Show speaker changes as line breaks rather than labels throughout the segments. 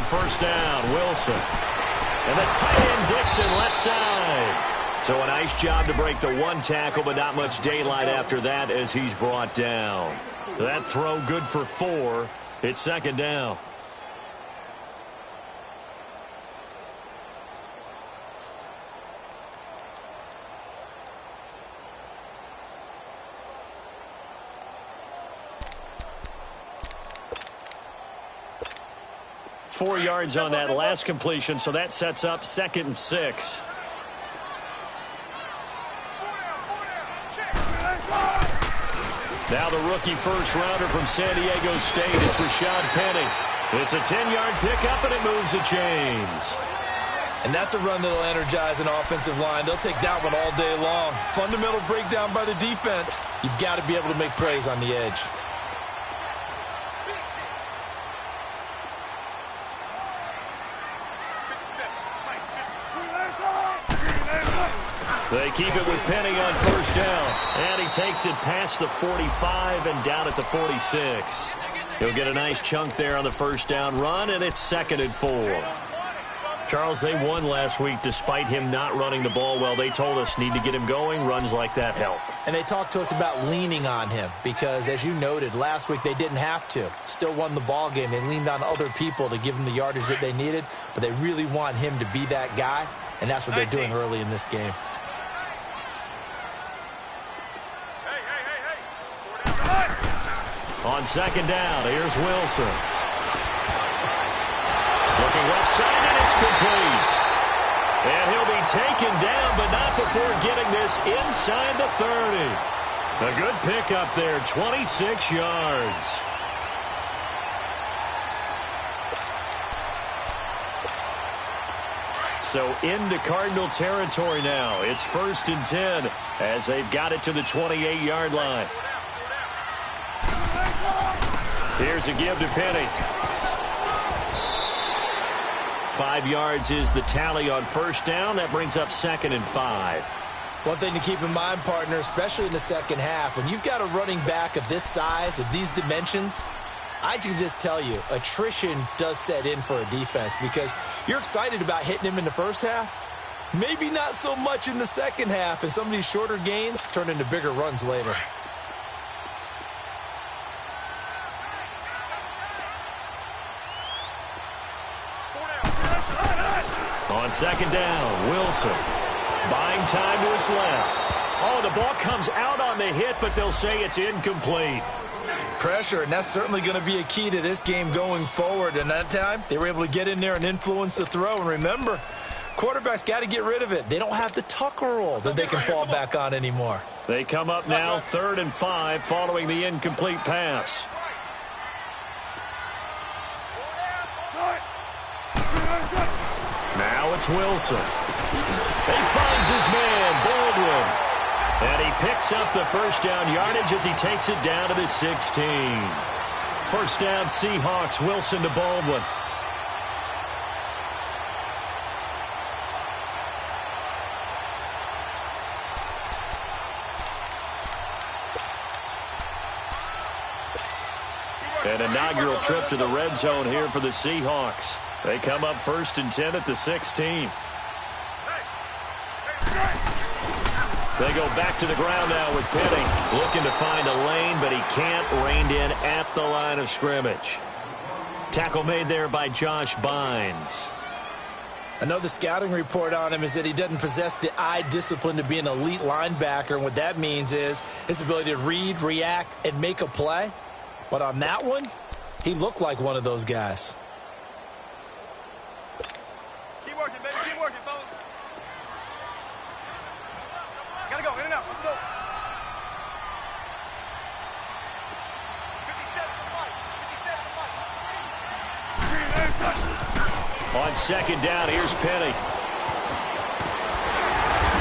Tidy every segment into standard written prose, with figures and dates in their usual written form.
first down. Wilson. And the tight end Dixon left side. So a nice job to break the one tackle, but not much daylight after that as he's brought down. That throw good for 4. It's second down. Four yards on that last completion, so that sets up 2nd and 6. Now the rookie first-rounder from San Diego State, it's Rashad Penny. It's a 10-yard pickup, and it moves the chains.
And that's a run that'll energize an offensive line. They'll take that one all day long. Fundamental breakdown by the defense. You've got to be able to make plays on the edge.
They keep it with Penny on first down. And he takes it past the 45 and down at the 46. He'll get a nice chunk there on the first down run, and it's 2nd and 4. Charles, they won last week despite him not running the ball well. They told us need to get him going. Runs like that help.
And they talked to us about leaning on him because, as you noted, last week they didn't have to. Still won the ball game. They leaned on other people to give them the yardage that they needed, but they really want him to be that guy, and that's what they're doing early in this game.
On second down, here's Wilson. Looking left side, and it's complete. And he'll be taken down, but not before getting this inside the 30. A good pickup there, 26 yards. So into Cardinal territory now. It's 1st and 10 as they've got it to the 28-yard line. Here's a give to Penny. 5 yards is the tally on first down. That brings up 2nd and 5.
One thing to keep in mind, partner, especially in the second half, when you've got a running back of this size, of these dimensions, I can just tell you, attrition does set in for a defense because you're excited about hitting him in the first half. Maybe not so much in the second half, and some of these shorter gains turn into bigger runs later.
On second down, Wilson buying time to his left. Oh, the ball comes out on the hit, but they'll say it's incomplete.
Pressure, and that's certainly going to be a key to this game going forward. And that time, they were able to get in there and influence the throw. And remember, quarterbacks got to get rid of it. They don't have the tuck roll that they can fall back on anymore.
They come up now 3rd and 5 following the incomplete pass. Now it's Wilson. He finds his man, Baldwin. And he picks up the first down yardage as he takes it down to the 16. First down, Seahawks. Wilson to Baldwin. An inaugural trip to the red zone here for the Seahawks. They come up 1st and 10 at the 16. They go back to the ground now with Penny. Looking to find a lane, but he can't. Reined in at the line of scrimmage. Tackle made there by Josh Bynes.
I know the scouting report on him is that he doesn't possess the eye discipline to be an elite linebacker. And what that means is his ability to read, react, and make a play. But on that one, he looked like one of those guys.
Keep working, baby. Keep working, folks. Gotta go. In and out. Let's go. 57
On second down, here's Penny.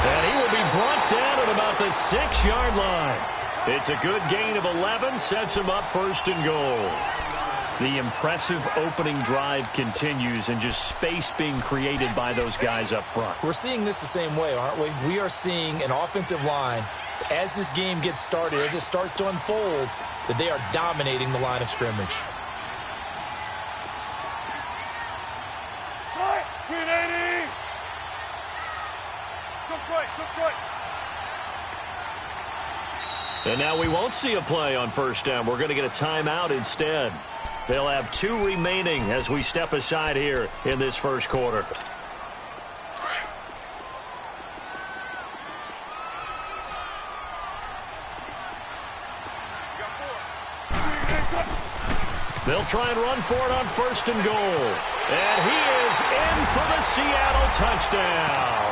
And he will be brought down at about the 6-yard line. It's a good gain of 11, sets him up 1st and goal. The impressive opening drive continues and just space being created by those guys up front.
We're seeing this the same way, aren't we? We are seeing an offensive line, as this game gets started, as it starts to unfold, that they are dominating the line of scrimmage.
And now we won't see a play on first down. We're going to get a timeout instead. They'll have 2 remaining as we step aside here in this first quarter. They'll try and run for it on first and goal. And he is in for the Seattle touchdown.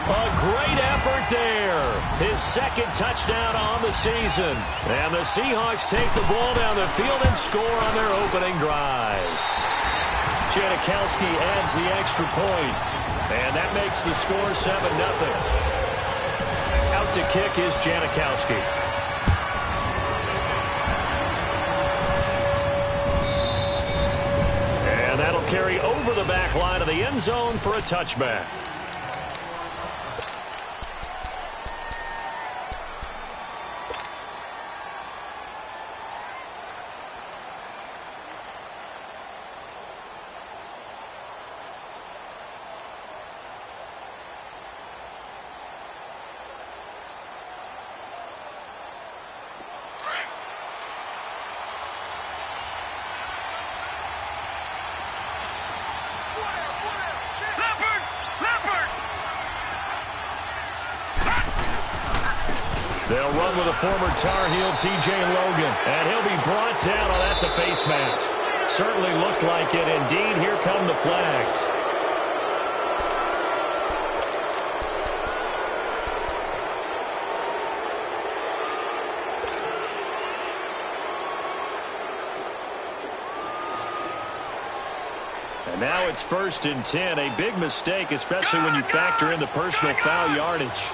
A great effort there. His second touchdown on the season. And the Seahawks take the ball down the field and score on their opening drive. Janikowski adds the extra point. And that makes the score 7-0. Out to kick is Janikowski. And that'll carry over the back line of the end zone for a touchback. They'll run with a former Tar Heel, T.J. Logan. And he'll be brought down. Oh, that's a face mask. Certainly looked like it. Indeed, here come the flags. And now it's 1st and 10. A big mistake, especially when you factor in the personal foul yardage.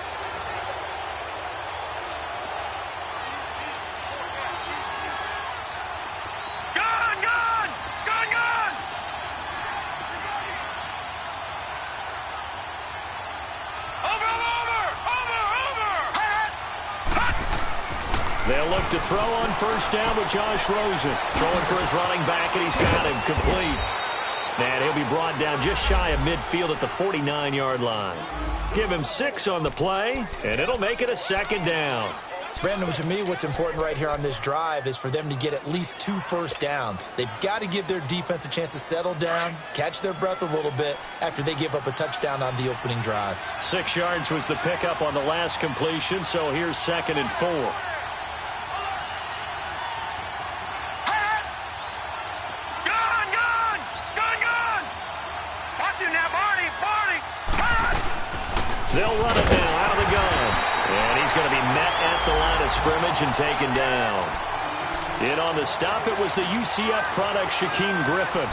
They'll look to throw on first down with Josh Rosen. Throwing for his running back, and he's got him complete. And he'll be brought down just shy of midfield at the 49-yard line. Give him 6 on the play, and it'll make it a 2nd down.
Brandon, to me, what's important right here on this drive is for them to get at least 2 first downs. They've got to give their defense a chance to settle down, catch their breath a little bit after they give up a touchdown on the opening drive.
6 yards was the pickup on the last completion, so here's 2nd and 4. They'll run it now out of the gun. And he's going to be met at the line of scrimmage and taken down. In on the stop, it was the UCF product, Shaquem Griffin.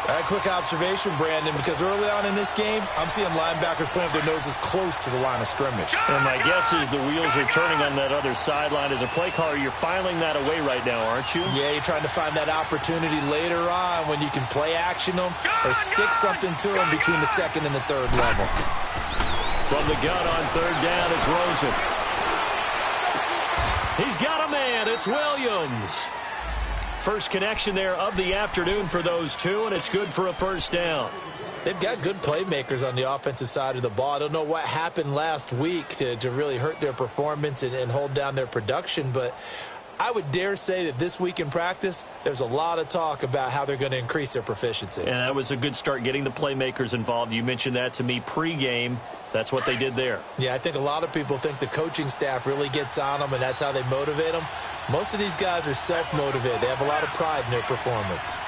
A quick observation, Brandon, because early on in this game, I'm seeing linebackers playing with their noses close to the line of scrimmage.
And my guess is the wheels are turning on that other sideline. As a play caller, you're filing that away right now, aren't you?
Yeah, you're trying to find that opportunity later on when you can play action them or stick something to them between the 2nd and the 3rd level.
From the gun on 3rd down, it's Rosen. He's got a man. It's Williams. First connection there of the afternoon for those two, and it's good for a first down.
They've got good playmakers on the offensive side of the ball. I don't know what happened last week to really hurt their performance and hold down their production, but I would dare say that this week in practice, there's a lot of talk about how they're going to increase their proficiency.
And that was a good start getting the playmakers involved. You mentioned that to me pregame. That's what they did there.
Yeah, I think a lot of people think the coaching staff really gets on them, and that's how they motivate them. Most of these guys are self-motivated. They have a lot of pride in their performance.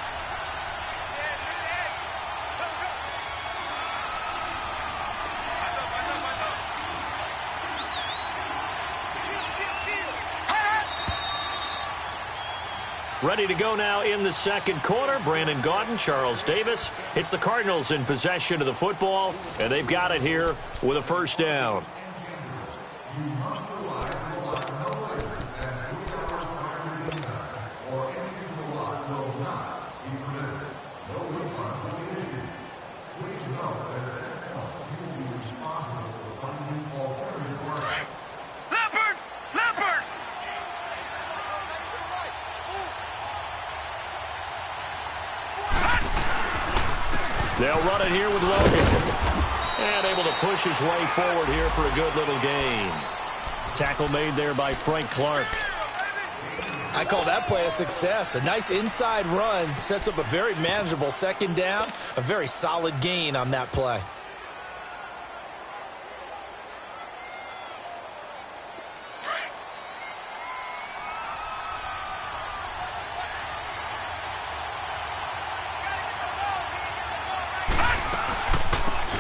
Ready to go now in the 2nd quarter. Brandon Gaudin, Charles Davis. It's the Cardinals in possession of the football, and they've got it here with a first down. They'll run it here with Logan. And able to push his way forward here for a good little gain. Tackle made there by Frank Clark.
I call that play a success. A nice inside run sets up a very manageable second down, a very solid gain on that play.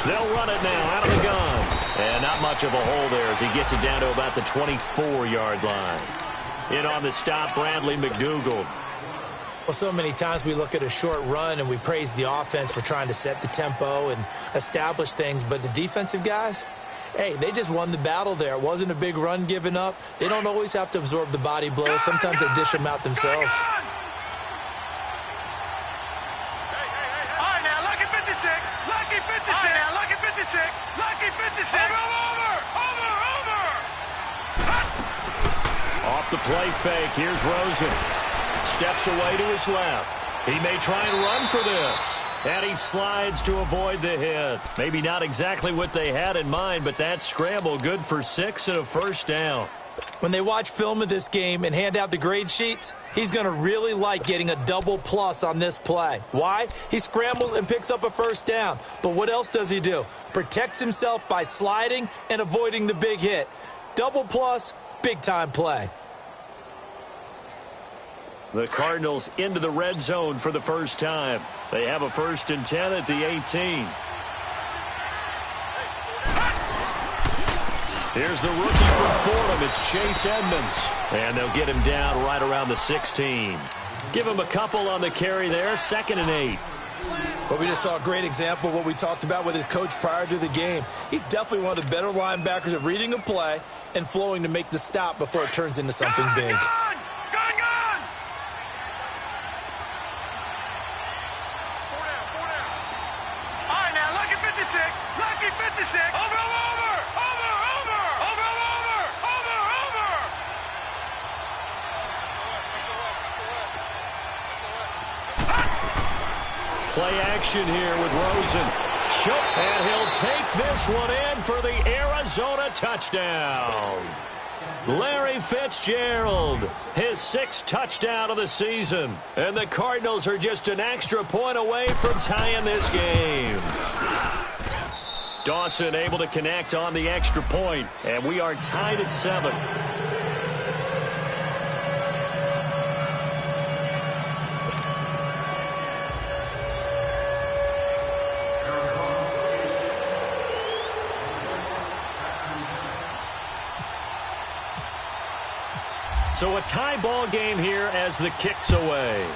They'll run it now out of the gun. And not much of a hole there as he gets it down to about the 24-yard line. In on the stop, Bradley McDougald.
Well, so many times we look at a short run and we praise the offense for trying to set the tempo and establish things. But the defensive guys, hey, they just won the battle there. It wasn't a big run given up. They don't always have to absorb the body blows. Sometimes they dish them out themselves.
Off the play fake, here's Rosen. Steps away to his left. He may try and run for this. And he slides to avoid the hit. Maybe not exactly what they had in mind, but that scramble good for 6 and a first down.
When they watch film of this game and hand out the grade sheets, he's going to really like getting a double plus on this play. Why? He scrambles and picks up a first down. But what else does he do? Protects himself by sliding and avoiding the big hit. Double plus, big-time play.
The Cardinals into the red zone for the first time. They have a 1st and 10 at the 18. Here's the rookie from Fordham. It's Chase Edmonds. And they'll get him down right around the 16. Give him a couple on the carry there. 2nd and 8.
Well, we just saw a great example of what we talked about with his coach prior to the game. He's definitely one of the better linebackers at reading a play and flowing to make the stop before it turns into something big.
Play action here with Rosen. And he'll take this one in for the Arizona touchdown. Larry Fitzgerald, his 6th touchdown of the season. And the Cardinals are just an extra point away from tying this game. Dawson able to connect on the extra point, and we are tied at 7. So a tie ball game here as the kick's away.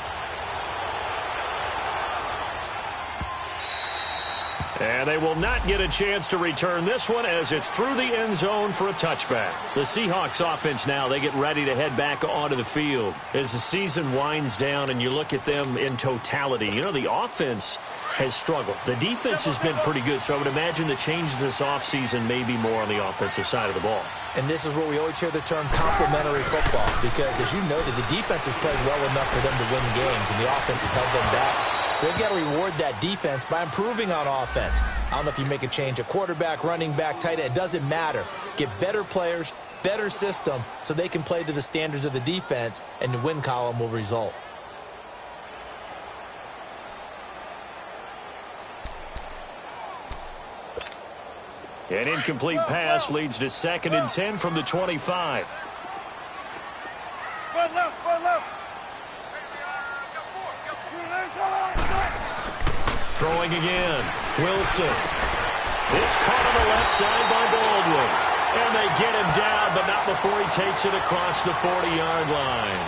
And they will not get a chance to return this one as it's through the end zone for a touchback. The Seahawks offense now, they get ready to head back onto the field. As the season winds down and you look at them in totality, you know, the offense has struggled. The defense has been pretty good, so I would imagine the changes this offseason may be more on the offensive side of the ball.
And this is where we always hear the term complementary football, because as you noted, the defense has played well enough for them to win games, and the offense has held them back. So they've got to reward that defense by improving on offense. I don't know if you make a change at quarterback, running back, tight end. It doesn't matter. Get better players, better system, so they can play to the standards of the defense, and the win column will result.
An incomplete pass leads to 2nd and 10 from the 25.
Run left, run left.
Throwing again. Wilson. It's caught on the left side by Baldwin. And they get him down, but not before he takes it across the 40-yard line.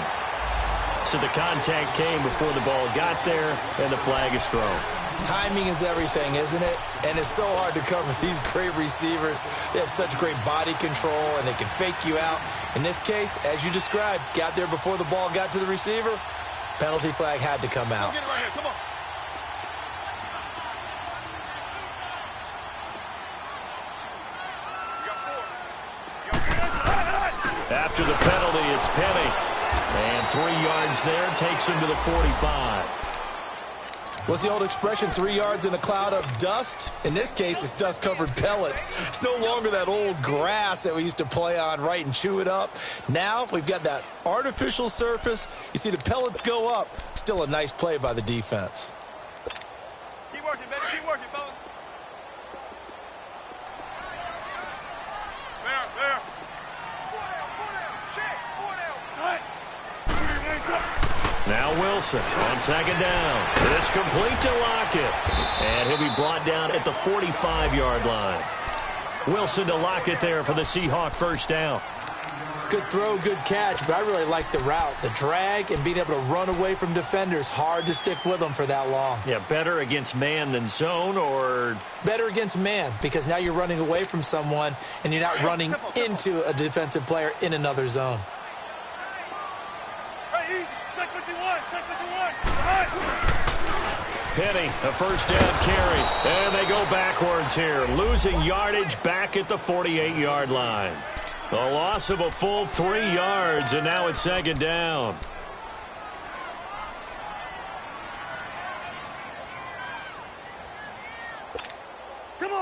So the contact came before the ball got there, and the flag is thrown.
Timing is everything, isn't it? And it's so hard to cover these great receivers. They have such great body control, and they can fake you out. In this case, as you described, got there before the ball got to the receiver. Penalty flag had to come out.
Get it right here. Come on.
After the penalty, it's Penny. And 3 yards there takes him to the 45.
What's the old expression, 3 yards in a cloud of dust? In this case, it's dust-covered pellets. It's no longer that old grass that we used to play on, right, and chew it up. Now we've got that artificial surface. You see the pellets go up. Still a nice play by the defense.
Keep working, baby. Keep working, fellas. There. 4 down. Check. 4 down. All right.
Now Wilson on second down. It's complete to Lockett. And he'll be brought down at the 45-yard line. Wilson to Lockett there for the Seahawk first down.
Good throw, good catch, but I really like the route. The drag and being able to run away from defenders. Hard to stick with them for that long.
Yeah, better against man than zone, or?
Better against man, because now you're running away from someone and you're not running into a defensive player in another zone.
Penny, a first down carry. And they go backwards here, losing yardage back at the 48-yard line. A loss of a full 3 yards, and now it's second down.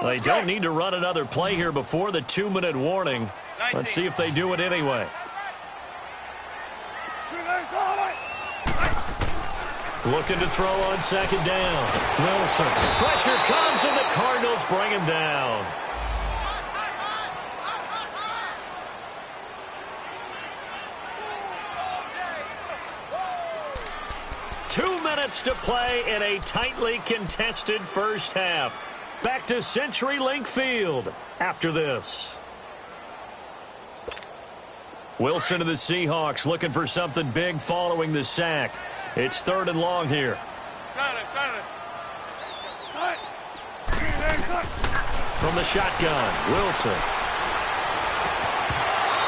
They don't need to run another play here before the 2-minute warning. Let's see if they do it anyway. Looking to throw on second down. Wilson. Pressure comes, and the Cardinals bring him down. Two minutes to play in a tightly contested first half. Back to CenturyLink Field after this. Wilson to the Seahawks looking for something big following the sack. It's 3rd and long here. From the shotgun, Wilson.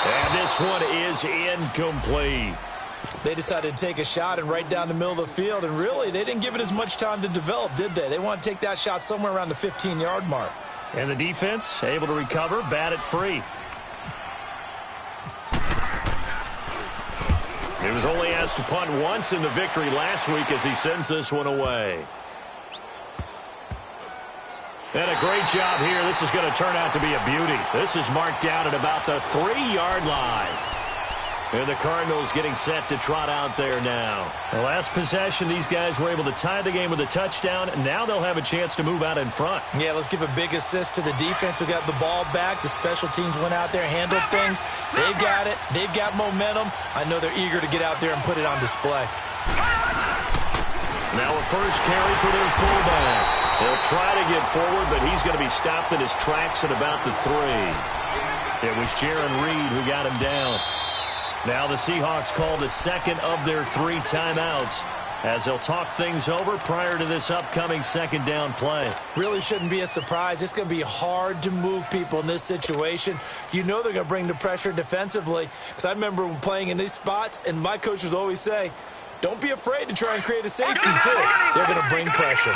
And this one is incomplete.
They decided to take a shot and right down the middle of the field, and really, they didn't give it as much time to develop, did they? They want to take that shot somewhere around the 15-yard mark.
And the defense able to recover, bat it free. He was only asked to punt once in the victory last week as he sends this one away. And a great job here. This is going to turn out to be a beauty. This is marked out at about the 3-yard line. And the Cardinals getting set to trot out there now. The last possession, these guys were able to tie the game with a touchdown, and now they'll have a chance to move out in front.
Yeah, let's give a big assist to the defense who got the ball back. The special teams went out there, handled things. They've got it. They've got momentum. I know they're eager to get out there and put it on display.
Now a first carry for their fullback. He'll try to get forward, but he's going to be stopped in his tracks at about the 3. It was Jaron Reed who got him down. Now the Seahawks call the second of their 3 timeouts as they'll talk things over prior to this upcoming second down play.
Really shouldn't be a surprise. It's going to be hard to move people in this situation. You know they're going to bring the pressure defensively. Because I remember playing in these spots, and my coaches always say, don't be afraid to try and create a safety, too. They're going to bring pressure.
All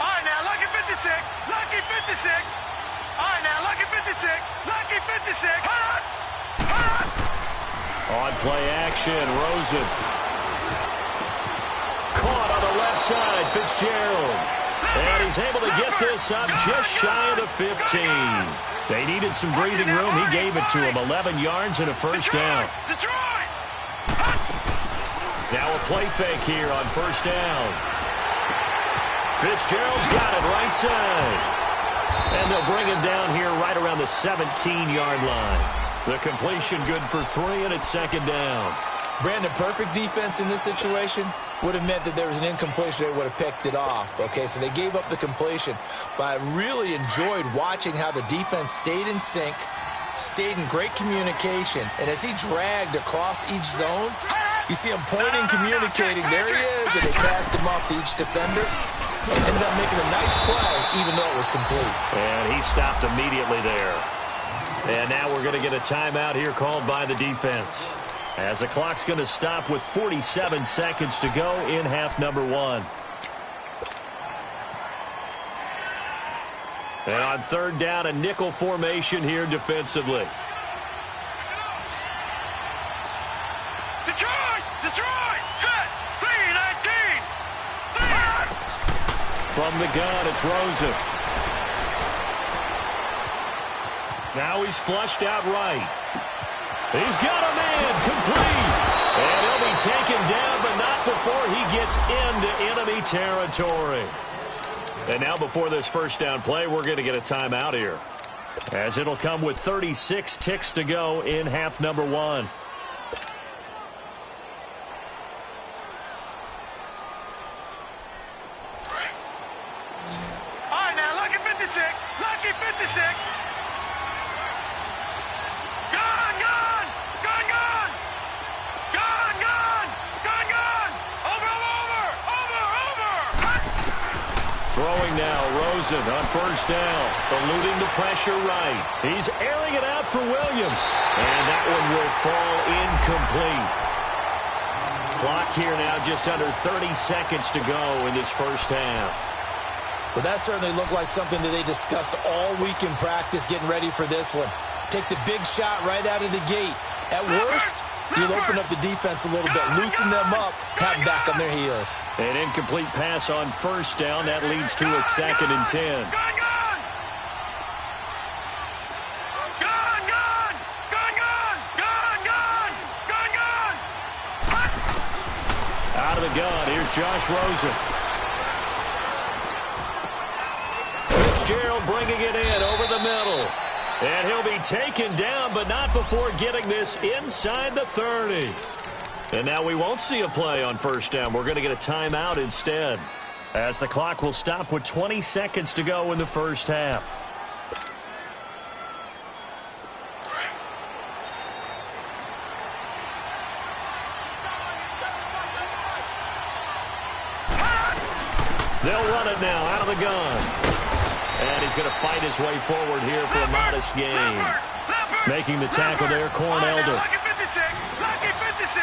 right, now, lucky 56. Lucky 56. All right, now, lucky 56. Lucky 56. Hold on.
On play action, Rosen. Caught on the left side, Fitzgerald. And he's able to get this up just shy of the 15. They needed some breathing room. He gave it to him. 11 yards and a first down. Now a play fake here on first down. Fitzgerald's got it right side. And they'll bring him down here right around the 17-yard line. The completion good for 3, and it's second down.
Brandon, perfect defense in this situation would have meant that there was an incompletion. They would have picked it off. Okay, so they gave up the completion. But I really enjoyed watching how the defense stayed in sync, stayed in great communication. And as he dragged across each zone, you see him pointing, communicating. There he is, and they passed him off to each defender. Ended up making a nice play, even though it was complete.
And he stopped immediately there. And now we're going to get a timeout here called by the defense, as the clock's going to stop with 47 seconds to go in half number 1. And on third down, a nickel formation here defensively.
Detroit! Detroit! Set! 3-19! 3-19!
From the gun, it's Rosen. Now he's flushed out right. He's got a man, complete. And he'll be taken down, but not before he gets into enemy territory. And now before this first down play, we're going to get a timeout here, as it'll come with 36 ticks to go in half number one.
All right, now, lucky 56. Lucky 56. Gun, gun. Gun, gun. Gun, gun. Gun, gun. Over, over, over, over.
Throwing now, Rosen on first down, eluding the pressure right. He's airing it out for Williams, and that one will fall incomplete. Clock here now just under 30 seconds to go in this first half.
Well, that certainly looked like something that they discussed all week in practice getting ready for this one. Take the big shot right out of the gate. At worst, you'll open up the defense a little bit, loosen them up, have them back on their heels.
An incomplete pass on first down. That leads to a 2nd and 10.
Gun, gun. Gun, gun. Gun, gun. Gun, gun. Gun, gun.
Out of the gun, here's Josh Rosen. Fitzgerald bringing it in over the middle. And he'll be taken down, but not before getting this inside the 30. And now we won't see a play on first down. We're going to get a timeout instead, as the clock will stop with 20 seconds to go in the first half. They'll run it now out of the gun. And he's going to fight his way forward here for a modest gain. Making the tackle there, Cornelder.
Lucky 56. Lucky 56.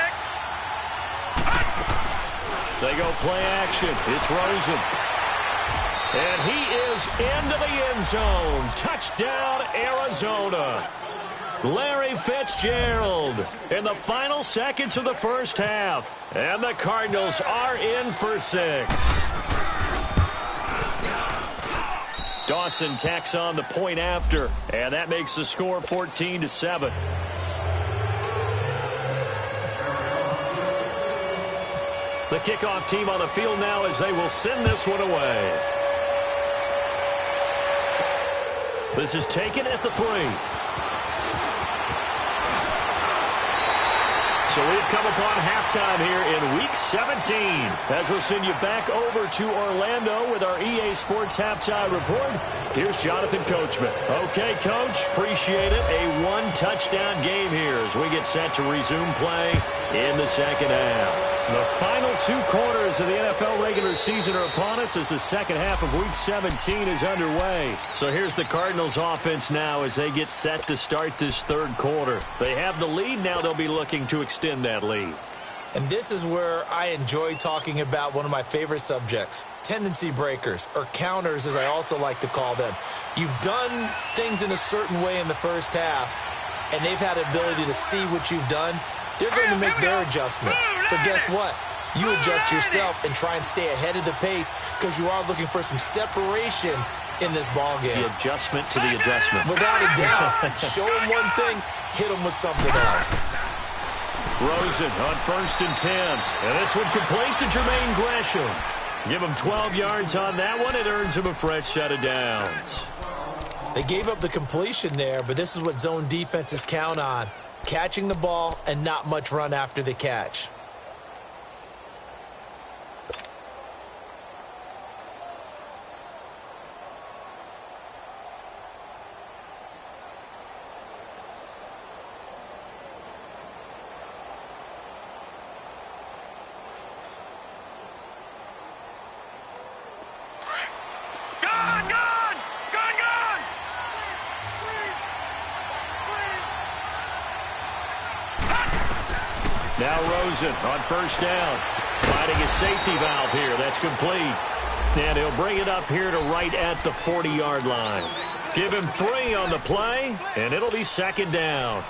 They go play action. It's Rosen. And he is into the end zone. Touchdown, Arizona. Larry Fitzgerald in the final seconds of the first half. And the Cardinals are in for 6. Dawson tacks on the point after, and that makes the score 14-7. The kickoff team on the field now as they will send this one away. This is taken at the 3. So we've come upon halftime here in Week 17, as we'll send you back over to Orlando with our EA Sports Halftime Report. Here's Jonathan Coachman. Okay, Coach, appreciate it. A one-touchdown game here as we get set to resume play in the second half. The final 2 quarters of the NFL regular season are upon us as the second half of Week 17 is underway. So here's the Cardinals offense now as they get set to start this third quarter. They have the lead. Now they'll be looking to extend that lead.
And this is where I enjoy talking about one of my favorite subjects, tendency breakers, or counters as I also like to call them. You've done things in a certain way in the first half, and they've had the ability to see what you've done. They're going to make their adjustments. So guess what? You adjust yourself and try and stay ahead of the pace because you are looking for some separation in this ballgame.
The adjustment to the adjustment.
Without a doubt. Show them one thing, hit them with something else.
Rosen on 1st and 10. And this one complete to Jermaine Gresham. Give him 12 yards on that one. It earns him a fresh set of downs.
They gave up the completion there, but this is what zone defenses count on. Catching the ball and not much run after the catch.
Now Rosen on 1st down. Finding a safety valve here. That's complete. And he'll bring it up here to right at the 40-yard line. Give him 3 on the play, and it'll be 2nd down.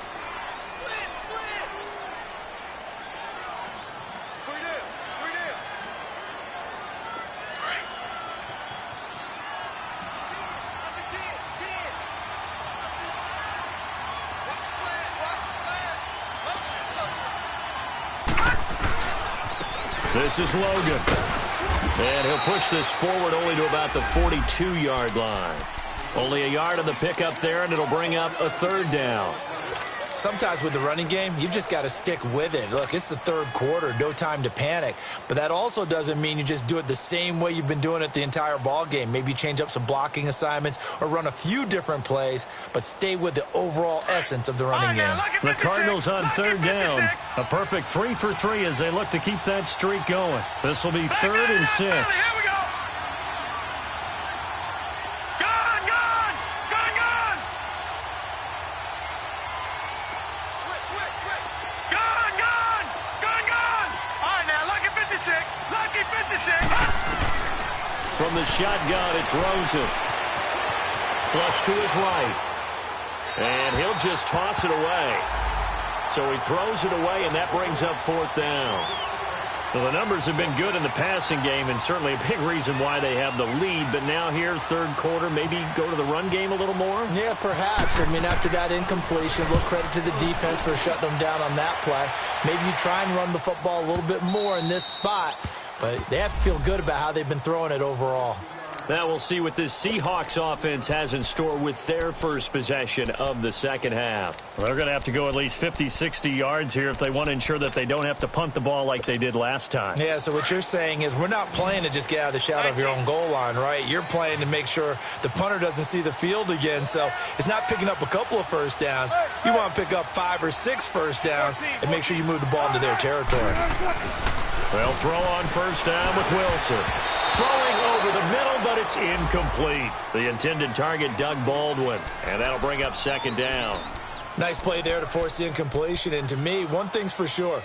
This is Logan. And he'll push this forward only to about the 42-yard line. Only a yard on the pickup there, and it'll bring up a third down.
Sometimes with the running game, you've just got to stick with it. Look, it's the third quarter, no time to panic. But that also doesn't mean you just do it the same way you've been doing it the entire ball game. Maybe change up some blocking assignments or run a few different plays, but stay with the overall essence of the running game.
The Cardinals on third down. A perfect 3 for 3 as they look to keep that streak going. This will be 3rd and 6.
Here we go.
From the shotgun, it's Rosen. Flush to his right. And he'll just toss it away. So he throws it away, and that brings up 4th down. Well, the numbers have been good in the passing game, and certainly a big reason why they have the lead. But now here, third quarter, maybe go to the run game a little more?
Yeah, perhaps. I mean, after that incompletion, a little credit to the defense for shutting them down on that play. Maybe you try and run the football a little bit more in this spot. But they have to feel good about how they've been throwing it overall.
Now we'll see what this Seahawks offense has in store with their first possession of the second half. Well, they're going to have to go at least 50, 60 yards here if they want to ensure that they don't have to punt the ball like they did last time.
Yeah, so what you're saying is we're not playing to just get out of the shadow of your own goal line, right? You're playing to make sure the punter doesn't see the field again. So it's not picking up a couple of first downs. You want to pick up 5 or 6 first downs and make sure you move the ball into their territory.
Well, throw on first down with Wilson. Throwing over the middle, but it's incomplete. The intended target, Doug Baldwin. And that'll bring up 2nd down.
Nice play there to force the incompletion. And to me, one thing's for sure.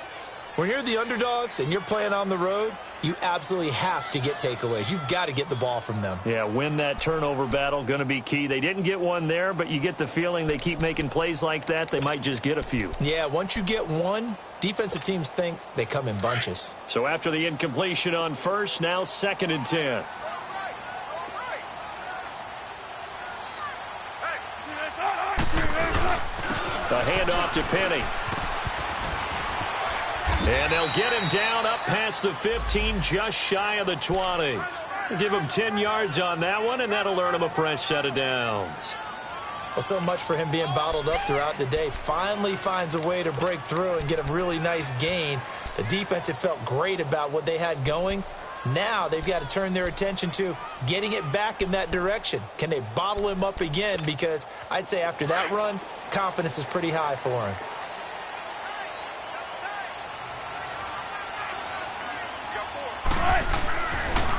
When you're the underdogs and you're playing on the road, you absolutely have to get takeaways. You've got to get the ball from them.
Yeah, win that turnover battle, going to be key. They didn't get one there, but you get the feeling they keep making plays like that, they might just get a few.
Yeah, once you get one, defensive teams think they come in bunches.
So after the incompletion on first, now 2nd and 10. The handoff to Penny. And they'll get him down up past the 15, just shy of the 20. Give him 10 yards on that one, and that'll earn him a fresh set of downs.
Well, so much for him being bottled up throughout the day. Finally finds a way to break through and get a really nice gain. The defense had felt great about what they had going. Now they've got to turn their attention to getting it back in that direction. Can they bottle him up again? Because I'd say after that run, confidence is pretty high for him.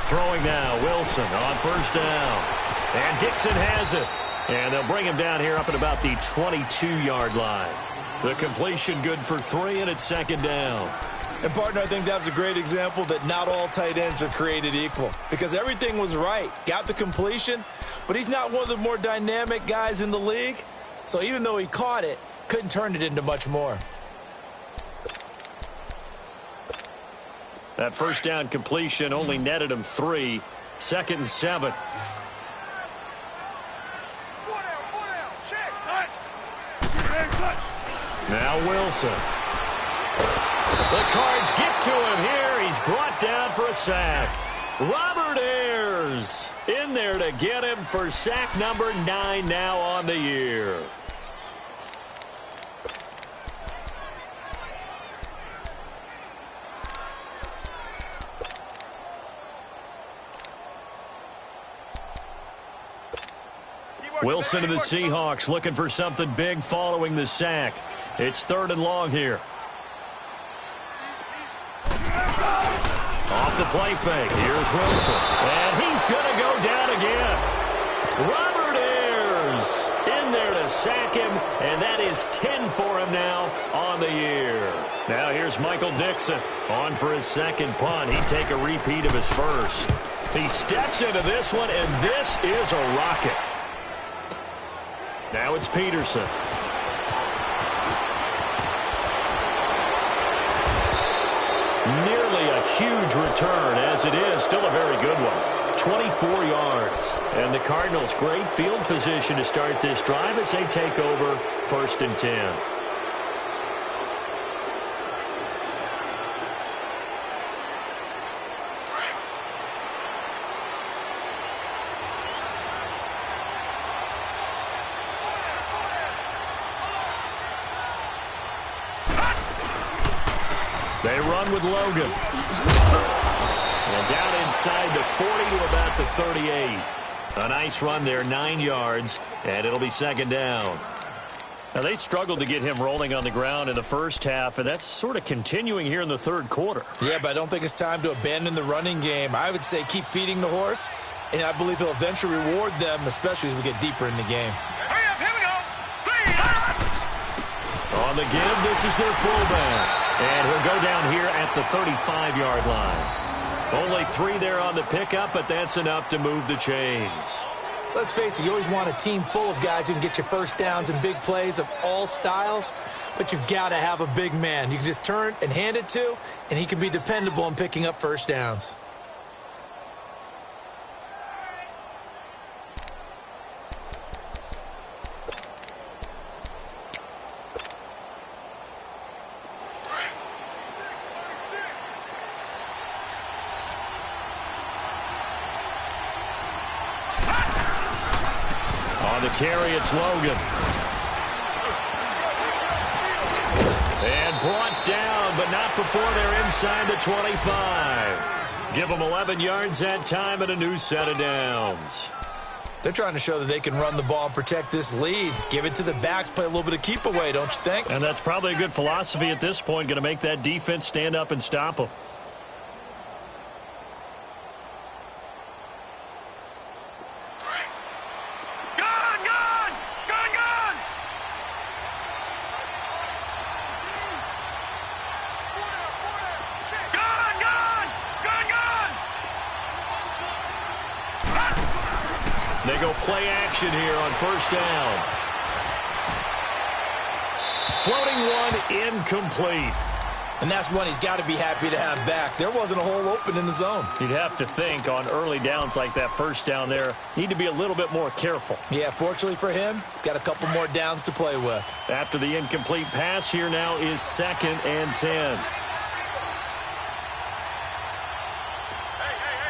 Throwing now, Wilson on first down. And Dixon has it. And they'll bring him down here up at about the 22-yard line. The completion good for 3, and it's 2nd down.
And, partner, I think that was a great example that not all tight ends are created equal. Because everything was right. Got the completion, but he's not one of the more dynamic guys in the league. So even though he caught it, couldn't turn it into much more.
That first down completion only netted him 3. 2nd and 7. Now Wilson. The Cards get to him here. He's brought down for a sack. Robert Ayers in there to get him for sack number 9 now on the year. Wilson to the Seahawks looking for something big following the sack. It's 3rd and long here. Off the play fake. Here's Wilson. And he's going to go down again. Robert Ayers in there to sack him. And that is 10 for him now on the year. Now here's Michael Dixon on for his 2nd punt. He'd take a repeat of his first. He steps into this one, and this is a rocket. Now it's Peterson. Nearly a huge return, as it is still a very good one. 24 yards. And the Cardinals, great field position to start this drive as they take over 1st and 10. They run with Logan. And down inside the 40 to about the 38. A nice run there, 9 yards, and it'll be second down. Now, they struggled to get him rolling on the ground in the first half, and that's sort of continuing here in the third quarter.
Yeah, but I don't think it's time to abandon the running game. I would say keep feeding the horse, and I believe he'll eventually reward them, especially as we get deeper in the game.
Hurry up, here we go. 3,
On the give, this is their fullback. And he'll go down here at the 35-yard line. Only 3 there on the pickup, but that's enough to move the chains.
Let's face it, you always want a team full of guys who can get you first downs and big plays of all styles, but you've got to have a big man you can just turn and hand it to, and he can be dependable in picking up first downs.
Carry, it's Logan. And brought down, but not before they're inside the 25. Give them 11 yards that time and a new set of downs.
They're trying to show that they can run the ball and protect this lead. Give it to the backs, play a little bit of keep away, don't you think?
And that's probably a good philosophy at this point, going to make that defense stand up and stop them. They go play action here on first down. Floating one, incomplete.
And that's one he's got to be happy to have back. There wasn't a hole open in the zone.
You'd have to think on early downs like that first down there, need to be a little bit more careful.
Yeah, fortunately for him, got a couple more downs to play with.
After the incomplete pass, here now is 2nd and 10.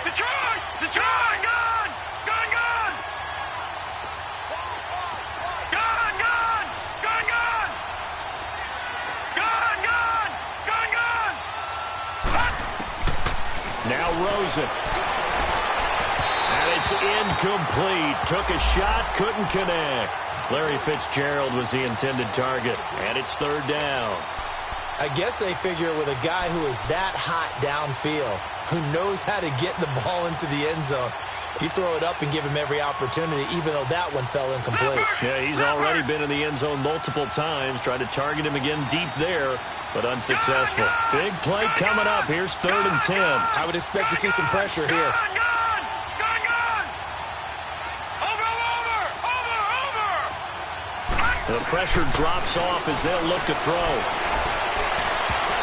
Detroit! Detroit! Gun! Gun, gun! Gun, gun! Gun, gun! Gun, gun! Gun, gun!
Now Rosen. And it's incomplete. Took a shot, couldn't connect. Larry Fitzgerald was the intended target. And it's 3rd down.
I guess they figure with a guy who is that hot downfield, who knows how to get the ball into the end zone, you throw it up and give him every opportunity, even though that one fell incomplete.
Yeah, he's already been in the end zone multiple times, tried to target him again deep there, but unsuccessful. Big play coming up. Here's 3rd and 10.
I would expect to see some pressure here.
Gun, gun! Gun, gun! Over, over! Over, over!
The pressure drops off as they'll look to throw.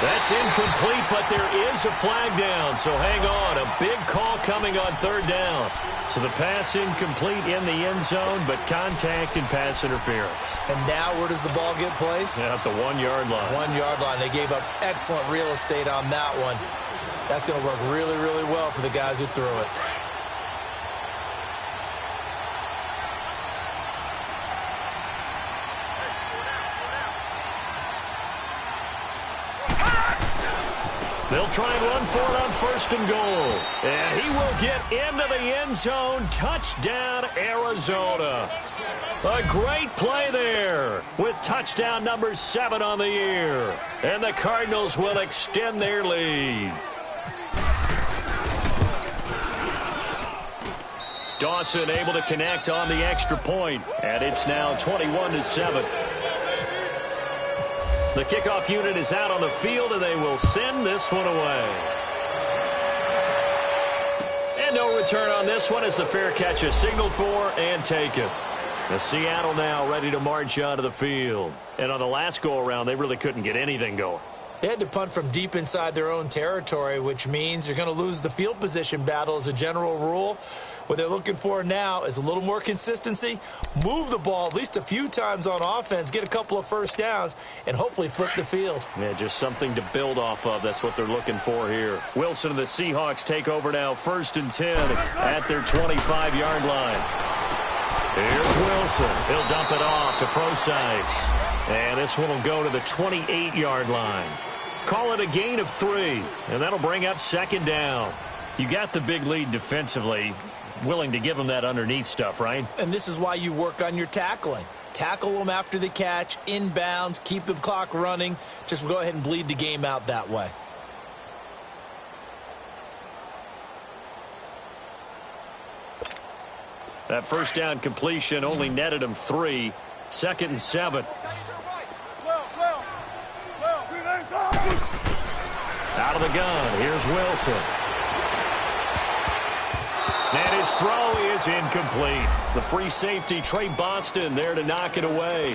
That's incomplete, but there is a flag down, so hang on. A big call coming on 3rd down. So the pass incomplete in the end zone, but contact and pass interference.
And now where does the ball get placed?
At the 1-yard line.
1-yard line. They gave up excellent real estate on that one. That's going to work really, really well for the guys who threw it.
They'll try and run for it on 1st and goal. And he will get into the end zone. Touchdown, Arizona. A great play there with touchdown number 7 on the year. And the Cardinals will extend their lead. Dawson able to connect on the extra point. And it's now 21-7. The kickoff unit is out on the field, and they will send this one away. And no return on this one as the fair catch is signaled for and taken. The Seattle now ready to march onto the field. And on the last go-around, they really couldn't get anything going.
They had to punt from deep inside their own territory, which means you're going to lose the field position battle as a general rule. What they're looking for now is a little more consistency, move the ball at least a few times on offense, get a couple of first downs, and hopefully flip the field.
Yeah, just something to build off of. That's what they're looking for here. Wilson and the Seahawks take over now, 1st and 10 at their 25-yard line. Here's Wilson. He'll dump it off to Procise. And this one will go to the 28-yard line. Call it a gain of 3, and that'll bring up second down. You got the big lead defensively, willing to give them that underneath stuff, right?
And this is why you work on your tackling. Tackle them after the catch, inbounds, keep the clock running. Just go ahead and bleed the game out that way.
That first down completion only netted him 3. 2nd and 7. Out of the gun, here's Wilson. And his throw is incomplete. The free safety, Trey Boston, there to knock it away.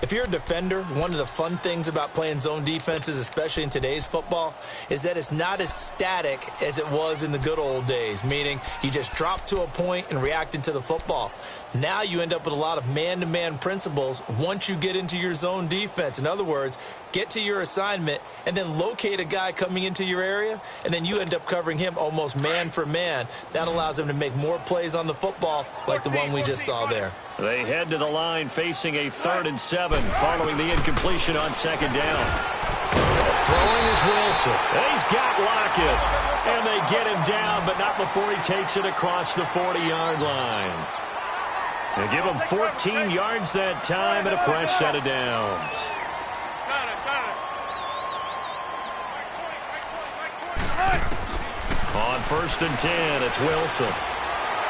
If you're a defender, one of the fun things about playing zone defenses, especially in today's football, is that it's not as static as it was in the good old days, meaning you just drop to a point and reacted to the football. Now you end up with a lot of man-to-man principles once you get into your zone defense. In other words, get to your assignment and then locate a guy coming into your area, and then you end up covering him almost man for man. That allows him to make more plays on the football like the one we just saw there.
They head to the line facing a 3rd and 7 following the incompletion on 2nd down. Throwing is Wilson. He's got Lockett. And they get him down, but not before he takes it across the 40-yard line. They give him 14 yards that time and a fresh set of downs. On 1st and 10, it's Wilson.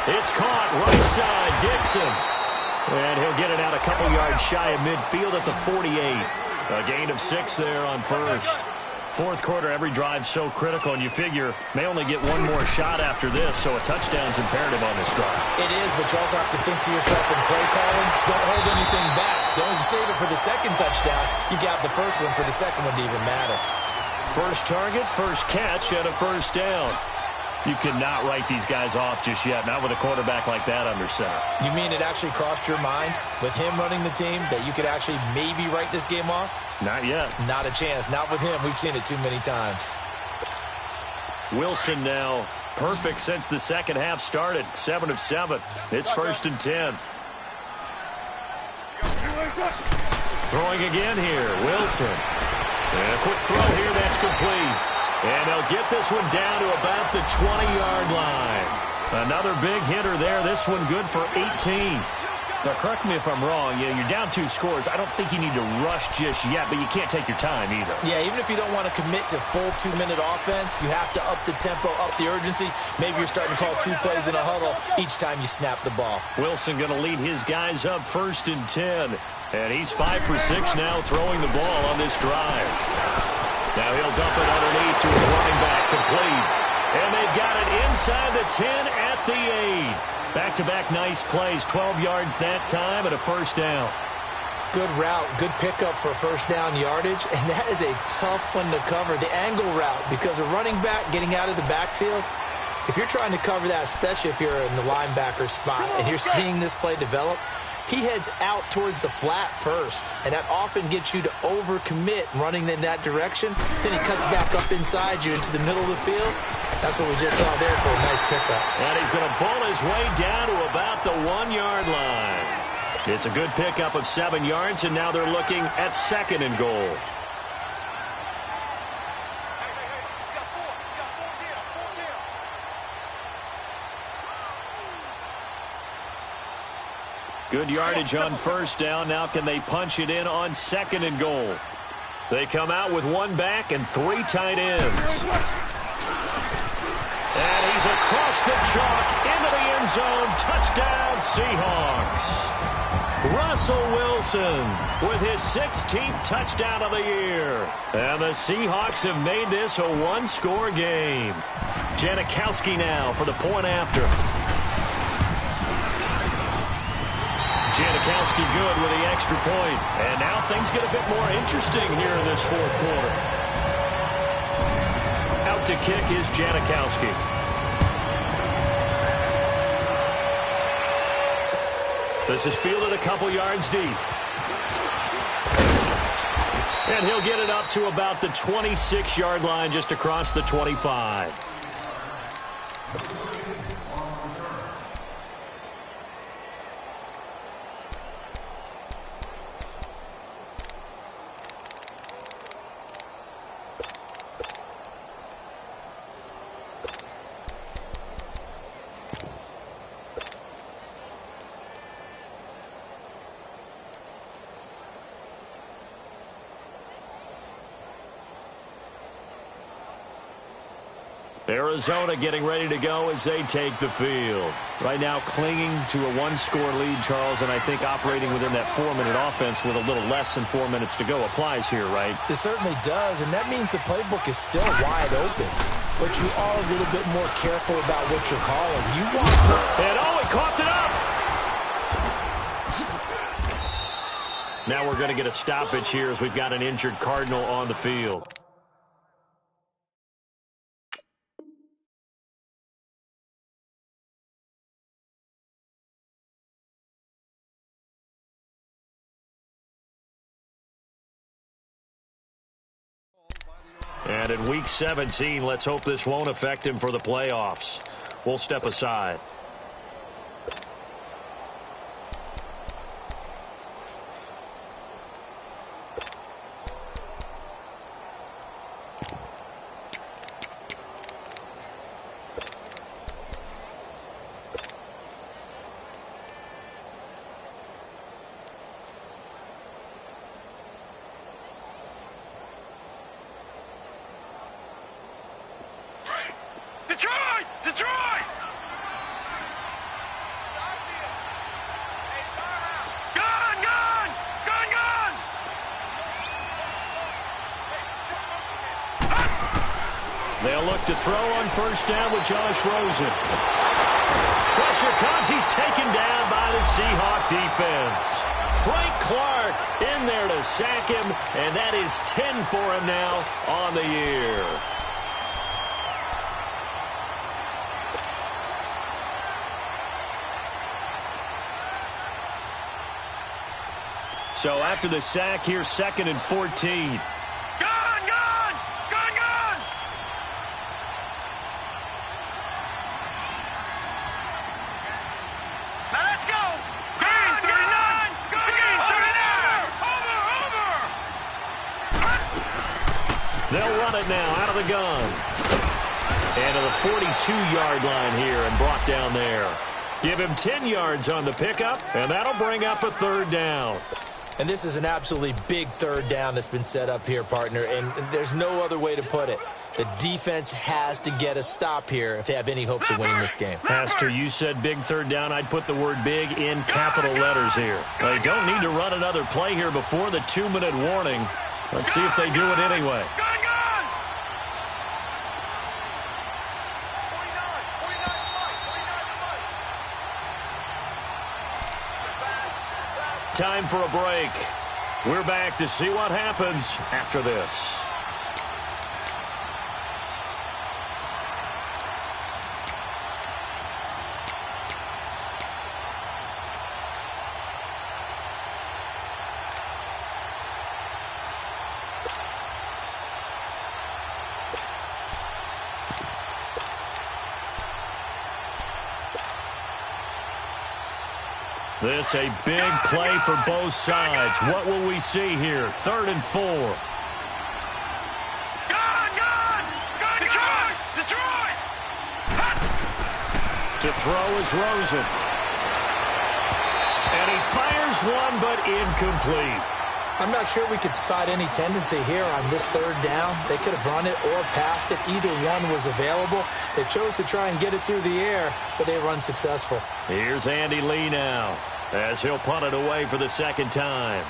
It's caught right side, Dixon. And he'll get it out a couple yards shy of midfield at the 48. A gain of 6 there on 1st. 4th quarter, every drive so critical, and you figure may only get one more shot after this, so a touchdown's imperative on this drive.
It is, but you also have to think to yourself in play calling, don't hold anything back. Don't save it for the second touchdown. You got the first one for the second one to even matter.
First target, first catch, and a first down. You cannot write these guys off just yet, not with a quarterback like that under center.
You mean it actually crossed your mind with him running the team that you could actually maybe write this game off?
Not yet.
Not a chance. Not with him. We've seen it too many times.
Wilson now perfect since the second half started. 7 of 7. It's 1st and 10. Throwing again here. Wilson. And a quick throw here. That's complete. And they'll get this one down to about the 20-yard line. Another big hitter there. This one good for 18. Now, correct me if I'm wrong. You're down 2 scores. I don't think you need to rush just yet, but you can't take your time either.
Yeah, even if you don't want to commit to full 2-minute offense, you have to up the tempo, up the urgency. Maybe you're starting to call 2 plays in a huddle each time you snap the ball.
Wilson going to lead his guys up 1st and 10. And he's 5 for 6 now throwing the ball on this drive. Now he'll dump it underneath to his running back, complete. And they've got it inside the 10 at the 8. Back-to-back nice plays, 12 yards that time and a first down.
Good route, good pickup for first down yardage, and that is a tough one to cover. The angle route, because a running back getting out of the backfield, if you're trying to cover that, especially if you're in the linebacker spot and you're seeing this play develop, he heads out towards the flat first, and that often gets you to overcommit running in that direction. Then he cuts back up inside you into the middle of the field. That's what we just saw there for a nice pickup.
And he's going to bull his way down to about the 1-yard line. It's a good pickup of 7 yards, and now they're looking at 2nd and goal. Good yardage on first down. Now can they punch it in on 2nd and goal? They come out with 1 back and 3 tight ends. And he's across the chalk into the end zone. Touchdown, Seahawks. Russell Wilson with his 16th touchdown of the year. And the Seahawks have made this a 1-score game. Janikowski now for the point after. Janikowski good with the extra point. And now things get a bit more interesting here in this 4th quarter. Out to kick is Janikowski. This is fielded a couple yards deep. And he'll get it up to about the 26-yard line, just across the 25. Arizona getting ready to go as they take the field. Right now clinging to a one-score lead, Charles, and I think operating within that 4-minute offense with a little less than 4 minutes to go applies here, right?
It certainly does, and that means the playbook is still wide open. But you are a little bit more careful about what you're calling. You want to...
And he coughed it up! Now we're going to get a stoppage here as we've got an injured Cardinal on the field. And in Week 17, let's hope this won't affect him for the playoffs. We'll step aside.
Detroit! Detroit! Gun! Gun! Gun! Gun!
They'll look to throw on first down with Josh Rosen. Pressure comes. He's taken down by the Seahawk defense. Frank Clark in there to sack him, and that is 10 for him now on the year. So after the sack, here's 2nd and 14.
Gun! Gun! Gun! Gun! Now let's go! Gun! 39! Gun! 39! Over!
They'll run it now out of the gun. And to the 42-yard line here and brought down there. Give him 10 yards on the pickup, and that'll bring up a 3rd down.
And this is an absolutely big 3rd down that's been set up here, partner, and there's no other way to put it. The defense has to get a stop here if they have any hopes of winning this game.
Pastor, you said big 3rd down. I'd put the word big in capital letters here. They don't need to run another play here before the 2-minute warning. Let's see if they do it anyway.
Gun! Gun!
Time for a break. We're back to see what happens after this. This a big play for both sides. What will we see here? 3rd and 4.
Gun! Gun! Gun! Detroit! Detroit!
To throw is Rosen. And he fires one, but incomplete.
I'm not sure we could spot any tendency here on this 3rd down. They could have run it or passed it. Either one was available. They chose to try and get it through the air, but they were unsuccessful.
Here's Andy Lee now as he'll punt it away for the 2nd time.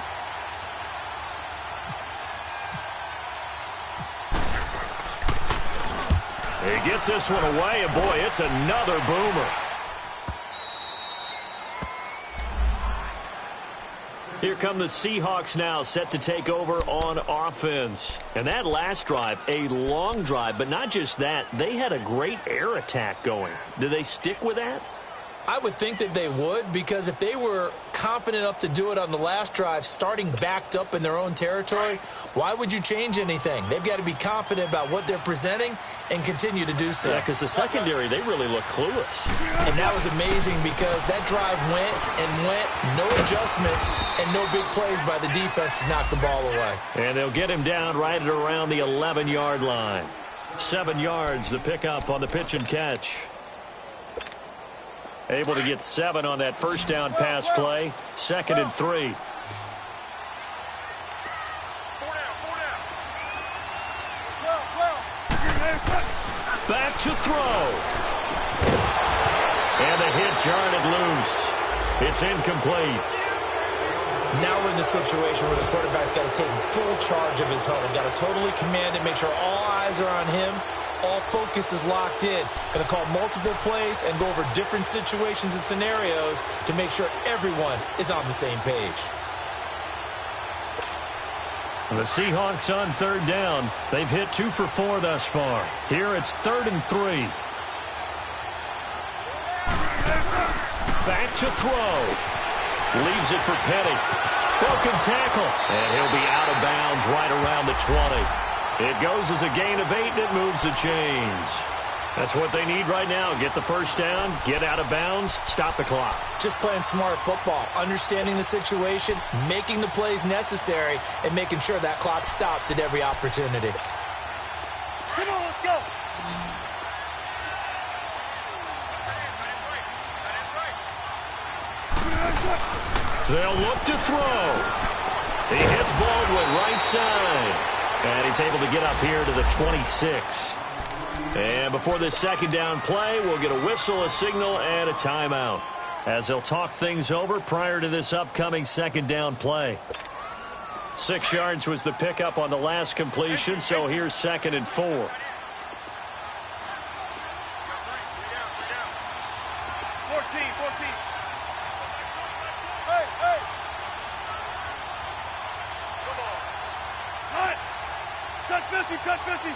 He gets this one away, and boy, it's another boomer. Here come the Seahawks now, set to take over on offense. And that last drive, a long drive, but not just that. They had a great air attack going. Do they stick with that?
I would think that they would, because if they were confident enough to do it on the last drive, starting backed up in their own territory, why would you change anything? They've got to be confident about what they're presenting and continue to do so.
Yeah, because the secondary, they really look clueless.
And that was amazing because that drive went and went, no adjustments, and no big plays by the defense to knock the ball away.
And they'll get him down right at around the 11-yard line. 7 yards, the pickup on the pitch and catch. Able to get 7 on that first down pass play. 2nd and 3. Back to throw. And the hit jarred it loose. It's incomplete.
Now we're in the situation where the quarterback's got to take full charge of his huddle. Got to totally command it, make sure all eyes are on him. All focus is locked in. Going to call multiple plays and go over different situations and scenarios to make sure everyone is on the same page.
The Seahawks on third down. They've hit 2 for 4 thus far. Here it's 3rd and 3. Back to throw. Leaves it for Petty. Broken tackle. And he'll be out of bounds right around the 20. It goes as a gain of 8, and it moves the chains. That's what they need right now. Get the first down, get out of bounds, stop the clock.
Just playing smart football, understanding the situation, making the plays necessary, and making sure that clock stops at every opportunity.
Come on, let's go.
They'll look to throw. He hits Baldwin right side. And he's able to get up here to the 26. And before this second down play, we'll get a whistle, a signal, and a timeout, as they'll talk things over prior to this upcoming second down play. 6 yards was the pickup on the last completion, so here's 2nd and 4.
14, 14. Hey, hey. Come on. Cut. Shut 50, shut 50.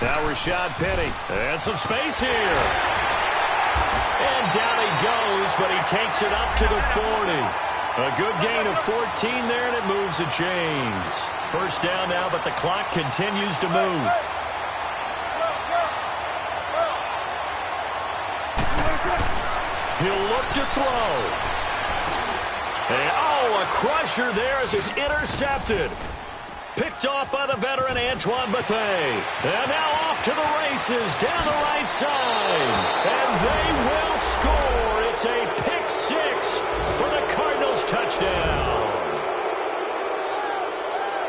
Now Rashad Penny. And some space here. And down he goes, but he takes it up to the 40. A good gain of 14 there, and it moves the chains. First down now, but the clock continues to move. He'll look to throw. And, oh, a crusher there as it's intercepted. Picked off by the veteran Antoine Bethea. And now off to the races down the right side. And they will score. It's a pick 6 for the Cardinals touchdown.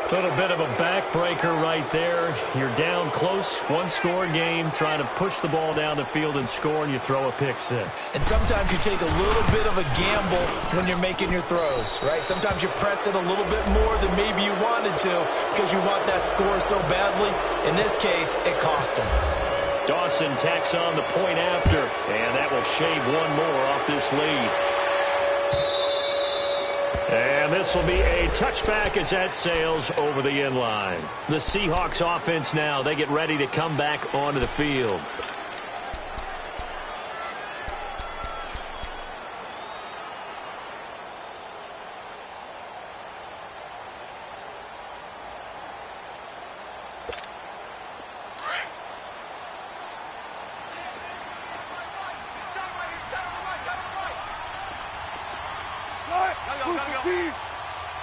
A little bit of a backbreaker right there. You're down close, one-score game, trying to push the ball down the field and score, and you throw a pick 6.
And sometimes you take a little bit of a gamble when you're making your throws, right? Sometimes you press it a little bit more than maybe you wanted to because you want that score so badly. In this case, it cost him.
Dawson tacks on the point after, and that will shave one more off this lead. And this will be a touchback as that sails over the end line. The Seahawks offense now, they get ready to come back onto the field.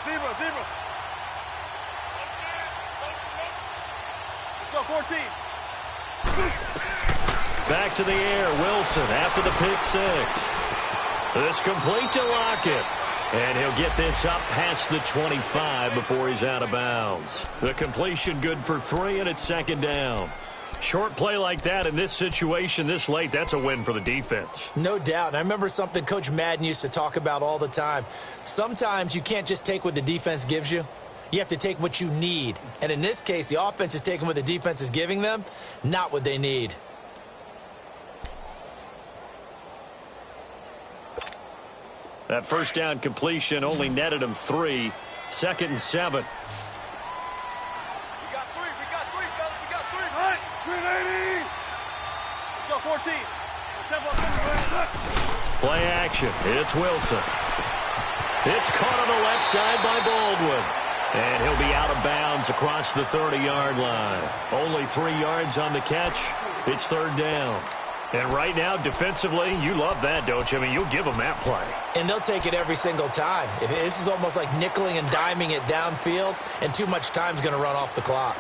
Zebra, zebra. Let's go, 14.
Back to the air, Wilson after the pick 6. This complete to Lockett. And he'll get this up past the 25 before he's out of bounds. The completion good for 3, and it's second down. Short play like that in this situation this late, that's a win for the defense.
No doubt. And I remember something Coach Madden used to talk about all the time. Sometimes you can't just take what the defense gives you. You have to take what you need. And in this case, the offense is taking what the defense is giving them, not what they need.
That first down completion only netted him 3. 2nd and 7.
We got 3, fellas, we got 3. All right, 380. Let's go, 14.
Play action. It's Wilson. It's caught on the left side by Baldwin. And he'll be out of bounds across the 30-yard line. Only 3 yards on the catch. It's third down. And right now, defensively, you love that, don't you? I mean, you'll give them that play.
And they'll take it every single time. This is almost like nickeling and diming it downfield, and too much time's going to run off the clock.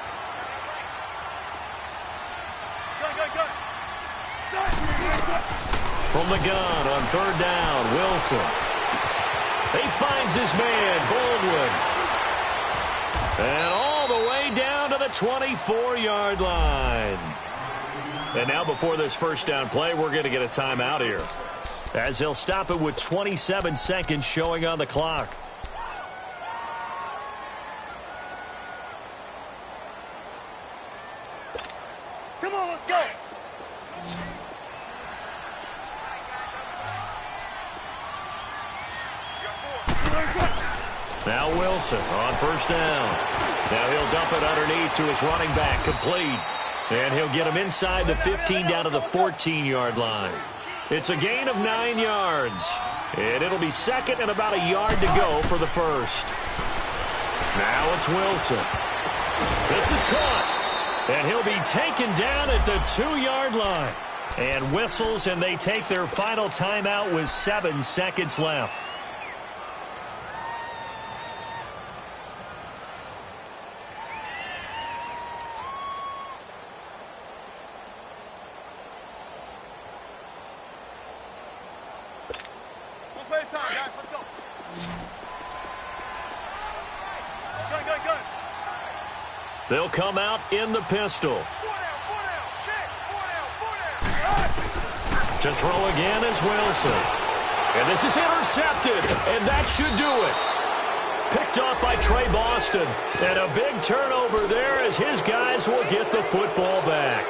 From the gun on third down, Wilson. He finds his man, Baldwin. And all the way down to the 24-yard line. And now before this first down play, we're going to get a timeout here, as he'll stop it with 27 seconds showing on the clock.
Come on, let's go.
Now Wilson on first down. Now he'll dump it underneath to his running back, complete. And he'll get him inside the 15 down to the 14-yard line. It's a gain of 9 yards. And it'll be second and about a yard to go for the first. Now it's Wilson. This is caught. And he'll be taken down at the 2-yard line. And whistles, and they take their final timeout with 7 seconds left.
Play time, guys. Let's go. Gun.
They'll come out in the pistol.
4 down. Check. 4 down.
To throw again is Wilson. And this is intercepted. And that should do it. Picked off by Trey Boston. And a big turnover there as his guys will get the football back.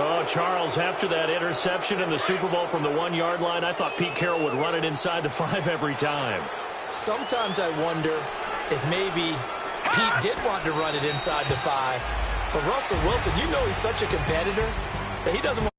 Oh, Charles, after that interception in the Super Bowl from the 1-yard line, I thought Pete Carroll would run it inside the 5 every time.
Sometimes I wonder if maybe Pete did want to run it inside the 5. But Russell Wilson, you know he's such a competitor that he doesn't want